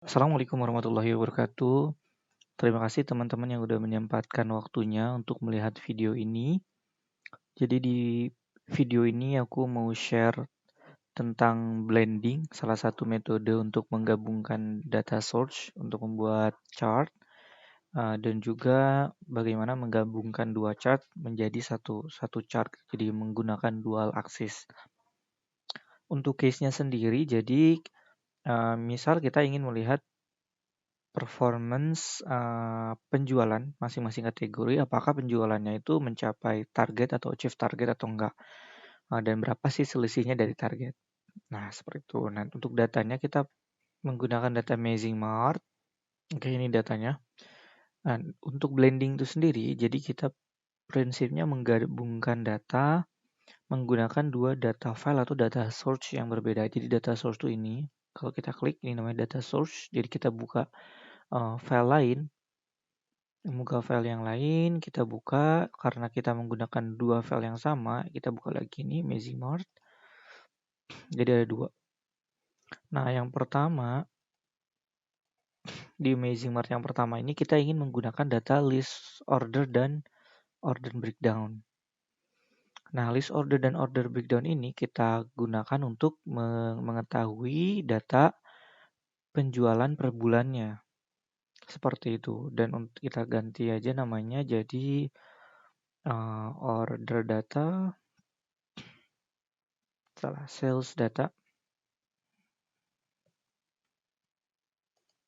Assalamualaikum warahmatullahi wabarakatuh. Terima kasih teman-teman yang udah menyempatkan waktunya untuk melihat video ini. Jadi di video ini aku mau share tentang blending, salah satu metode untuk menggabungkan data source untuk membuat chart, dan juga bagaimana menggabungkan dua chart menjadi satu chart, jadi menggunakan dual axis. Untuk case-nya sendiri, jadi misal kita ingin melihat performance penjualan masing-masing kategori, apakah penjualannya itu mencapai target atau achieve target atau enggak, dan berapa sih selisihnya dari target. Nah, seperti itu. Nah, untuk datanya kita menggunakan data Amazing Mart. Oke, ini datanya. Nah, untuk blending itu sendiri, jadi kita prinsipnya menggabungkan data menggunakan dua data file atau data source yang berbeda. Jadi data source itu ini, kalau kita klik ini namanya data source, jadi kita buka file lain. Buka file yang lain, kita buka karena kita menggunakan dua file yang sama, kita buka lagi nih Amazing Mart. Jadi ada dua. Nah, yang pertama di Amazing Mart yang pertama ini kita ingin menggunakan data list order dan order breakdown. Nah, list order dan order breakdown ini kita gunakan untuk mengetahui data penjualan per bulannya. Seperti itu. Dan untuk kita ganti aja namanya jadi order data, salah, sales data.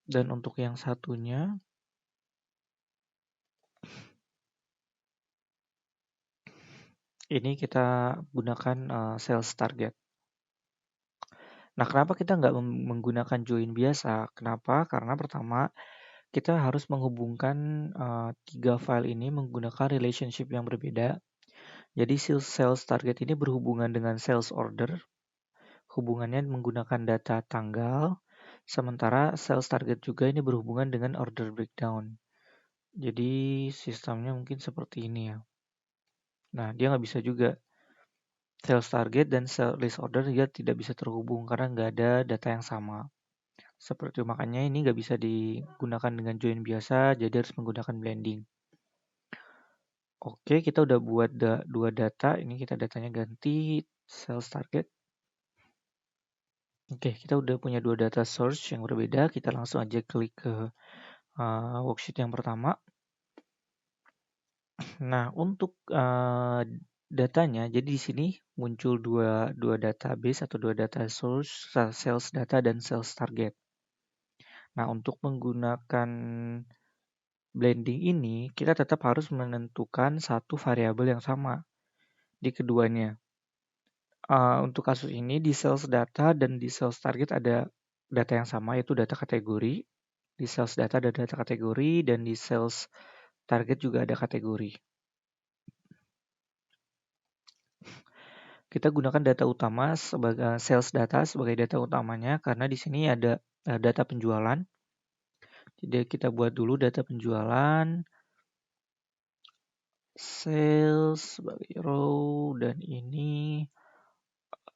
Dan untuk yang satunya, ini kita gunakan sales target. Nah, kenapa kita nggak menggunakan join biasa? Kenapa? Karena pertama, kita harus menghubungkan tiga file ini menggunakan relationship yang berbeda. Jadi sales target ini berhubungan dengan sales order, hubungannya menggunakan data tanggal, sementara sales target juga ini berhubungan dengan order breakdown. Jadi sistemnya mungkin seperti ini ya. Nah, dia nggak bisa juga sales target dan sales list order dia tidak bisa terhubung karena nggak ada data yang sama. Seperti itu, makanya ini nggak bisa digunakan dengan join biasa, jadi harus menggunakan blending. Oke, kita udah buat dua data, ini kita datanya ganti sales target. Oke, kita udah punya dua data source yang berbeda, kita langsung aja klik ke worksheet yang pertama. Nah, untuk datanya, jadi di sini muncul dua database atau dua data source, sales data dan sales target. Nah, untuk menggunakan blending ini, kita tetap harus menentukan satu variabel yang sama di keduanya. Untuk kasus ini di sales data dan di sales target ada data yang sama, yaitu data kategori. Di sales data ada data kategori dan di sales target juga ada kategori. Kita gunakan data utama sebagai sales data sebagai data utamanya karena di sini ada data penjualan. Jadi kita buat dulu data penjualan, sales sebagai row, dan ini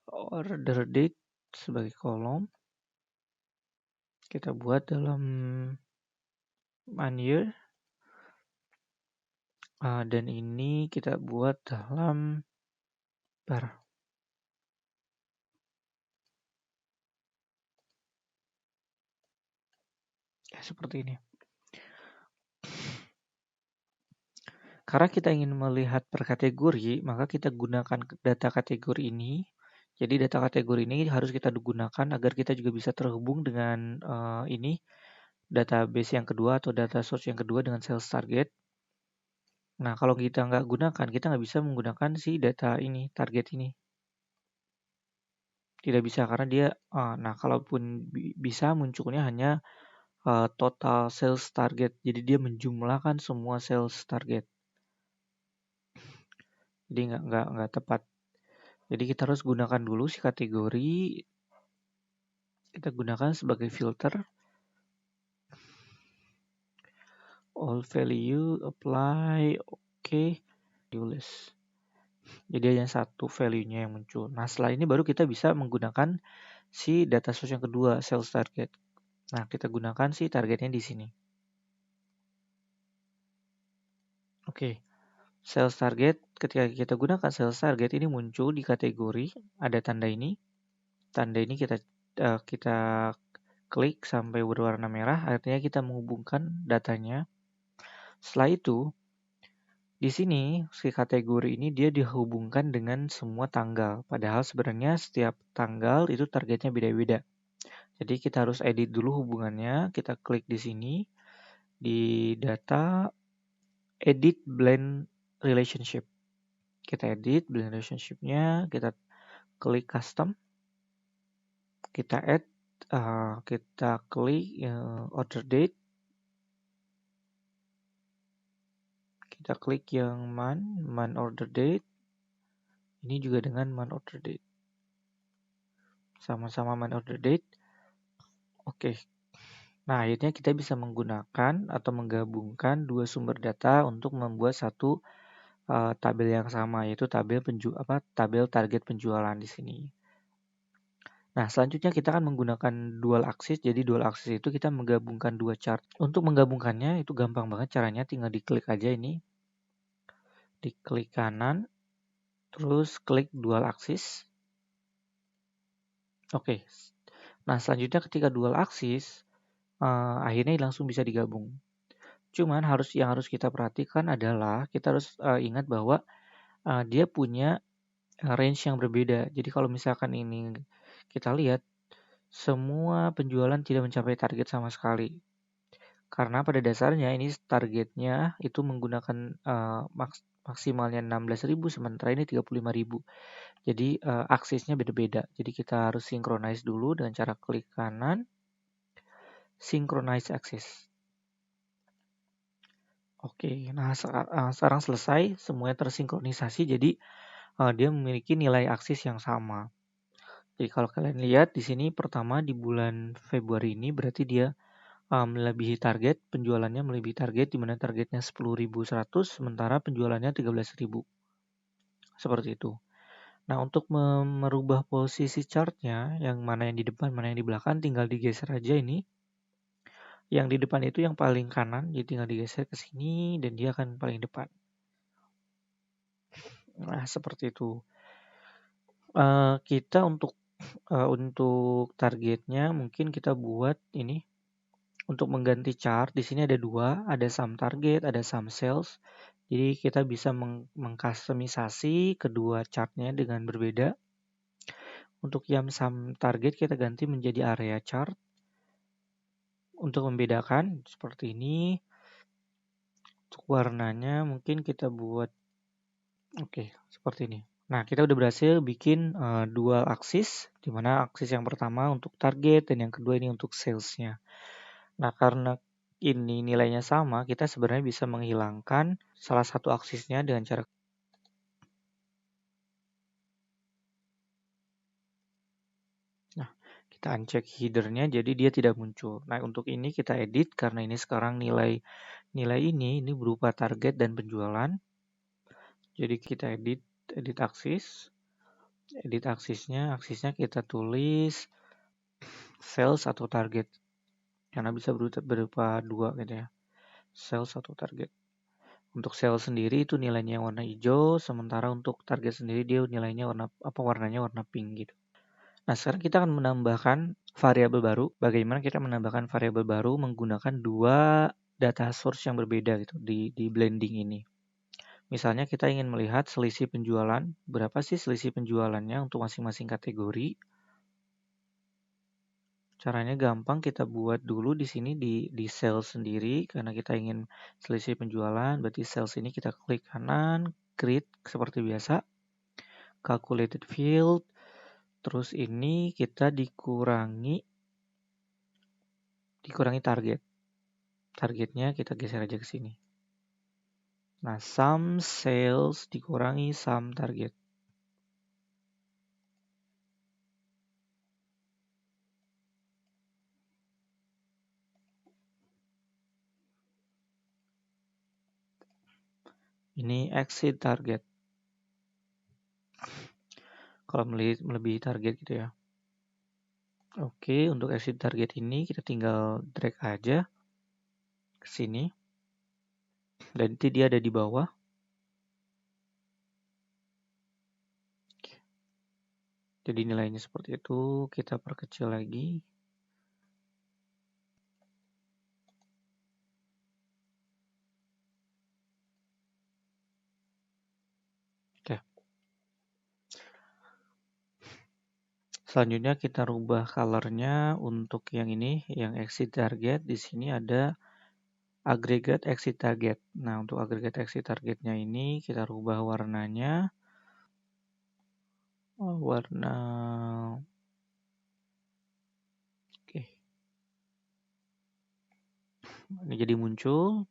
order date sebagai kolom. Kita buat dalam year. Dan ini kita buat dalam bar. Ya, seperti ini. Karena kita ingin melihat per kategori, maka kita gunakan data kategori ini. Jadi data kategori ini harus kita gunakan agar kita juga bisa terhubung dengan ini database yang kedua atau data source yang kedua dengan sales target. Nah, kalau kita nggak gunakan, kita nggak bisa menggunakan si data ini, target ini. Tidak bisa karena dia, nah kalaupun bisa munculnya hanya total sales target. Jadi dia menjumlahkan semua sales target. Jadi nggak tepat. Jadi kita harus gunakan dulu si kategori. Kita gunakan sebagai filter. All value, apply, oke. List. Jadi hanya satu value-nya yang muncul. Nah, setelah ini baru kita bisa menggunakan si data source yang kedua, sales target. Nah, kita gunakan sih targetnya di sini. Oke, sales target. Ketika kita gunakan sales target ini muncul di kategori, ada tanda ini. Tanda ini kita klik sampai berwarna merah, artinya kita menghubungkan datanya. Setelah itu, di sini si kategori ini dia dihubungkan dengan semua tanggal. Padahal sebenarnya setiap tanggal itu targetnya beda-beda. Jadi kita harus edit dulu hubungannya. Kita klik di sini di data edit blend relationship. Kita edit blend relationship-nya, kita klik custom, kita add, kita klik order date, kita klik yang month order date. Ini juga dengan month order date. Sama-sama month order date. Oke. Nah, akhirnya kita bisa menggunakan atau menggabungkan dua sumber data untuk membuat satu tabel yang sama, yaitu tabel target penjualan di sini. Nah, selanjutnya kita akan menggunakan dual axis. Jadi dual axis itu kita menggabungkan dua chart. Untuk menggabungkannya itu gampang banget caranya, tinggal diklik aja ini. Diklik kanan, terus klik dual axis. Oke. Nah, selanjutnya ketika dual axis, akhirnya langsung bisa digabung. Cuman yang harus kita perhatikan adalah kita harus ingat bahwa dia punya range yang berbeda. Jadi kalau misalkan ini kita lihat semua penjualan tidak mencapai target sama sekali. Karena pada dasarnya ini targetnya itu menggunakan maksimalnya 16.000 sementara ini 35.000. Jadi aksesnya beda-beda. Jadi kita harus synchronize dulu dengan cara klik kanan, synchronize axis. Oke, nah sekarang selesai, semuanya tersinkronisasi, jadi dia memiliki nilai aksis yang sama. Jadi kalau kalian lihat di sini pertama di bulan Februari ini berarti dia melebihi target, penjualannya melebihi target di mana targetnya 10.100 sementara penjualannya 13.000. Seperti itu. Nah, untuk merubah posisi chartnya, yang mana yang di depan, mana yang di belakang, tinggal digeser aja ini. Yang di depan itu yang paling kanan, jadi tinggal digeser ke sini dan dia akan paling depan. Nah, seperti itu. Kita untuk targetnya mungkin kita buat ini untuk mengganti chart. Di sini ada dua, ada sum target, ada sum sales. Jadi kita bisa mengkustomisasi kedua chartnya dengan berbeda. Untuk yang sum target kita ganti menjadi area chart. Untuk membedakan seperti ini. Untuk warnanya mungkin kita buat oke, seperti ini. Nah, kita udah berhasil bikin dual axis, di mana aksis yang pertama untuk target dan yang kedua ini untuk salesnya. Nah, karena ini nilainya sama, kita sebenarnya bisa menghilangkan salah satu aksisnya dengan cara kita uncheck headernya, jadi dia tidak muncul. Nah, untuk ini kita edit karena ini sekarang nilai ini berupa target dan penjualan. Jadi kita edit aksis. Edit aksisnya kita tulis sales atau target. Karena bisa berupa dua gitu ya. Sales atau target. Untuk sales sendiri itu nilainya warna hijau, sementara untuk target sendiri dia nilainya warnanya warna pink gitu. Nah, sekarang kita akan menambahkan variabel baru. Bagaimana kita menambahkan variabel baru menggunakan dua data source yang berbeda gitu di blending ini. Misalnya kita ingin melihat selisih penjualan, berapa sih selisih penjualannya untuk masing-masing kategori. Caranya gampang, kita buat dulu di sini di sales sendiri karena kita ingin selisih penjualan, berarti sales ini kita klik kanan, create seperti biasa, calculated field, terus ini kita dikurangi target. Targetnya kita geser aja ke sini. Nah, sum sales dikurangi sum target. Ini exit target. Kalau melebihi target gitu ya. Oke, untuk exit target ini kita tinggal drag aja ke sini. Dan nanti dia ada di bawah. Jadi nilainya seperti itu, kita perkecil lagi. Oke. Selanjutnya kita rubah colornya untuk yang ini, yang exit target. Di sini ada aggregate exit target. Nah, untuk aggregate exit targetnya ini kita rubah warnanya. Warna oke. Ini jadi muncul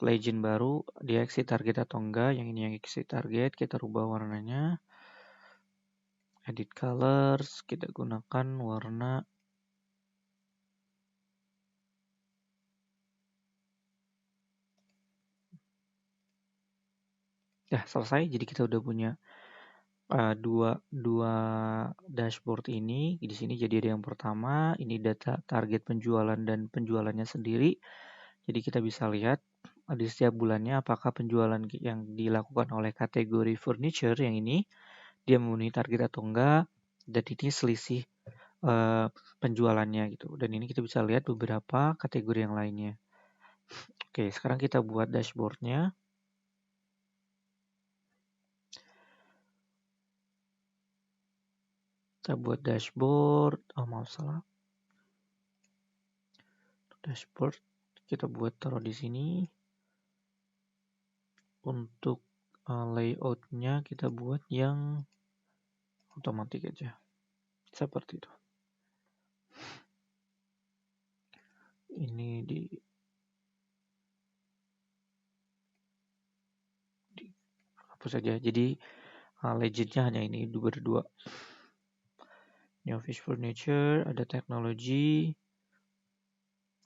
legend baru, dia exit target atau enggak. Yang ini yang exit target, kita rubah warnanya. Edit colors, kita gunakan warna ya selesai. Jadi kita udah punya dua dashboard ini. Di sini jadi ada yang pertama, ini data target penjualan dan penjualannya sendiri. Jadi kita bisa lihat di setiap bulannya apakah penjualan yang dilakukan oleh kategori furniture yang ini dia memenuhi target atau enggak, dan ini selisih penjualannya gitu. Dan ini kita bisa lihat beberapa kategori yang lainnya. Oke, sekarang kita buat dashboardnya. Kita buat dashboard. Oh, maaf salah. Dashboard kita buat taruh di sini. Untuk layoutnya kita buat yang otomatis aja. Seperti itu. Ini hapus saja. Jadi legendnya hanya ini berdua. New Fish Furniture, ada teknologi,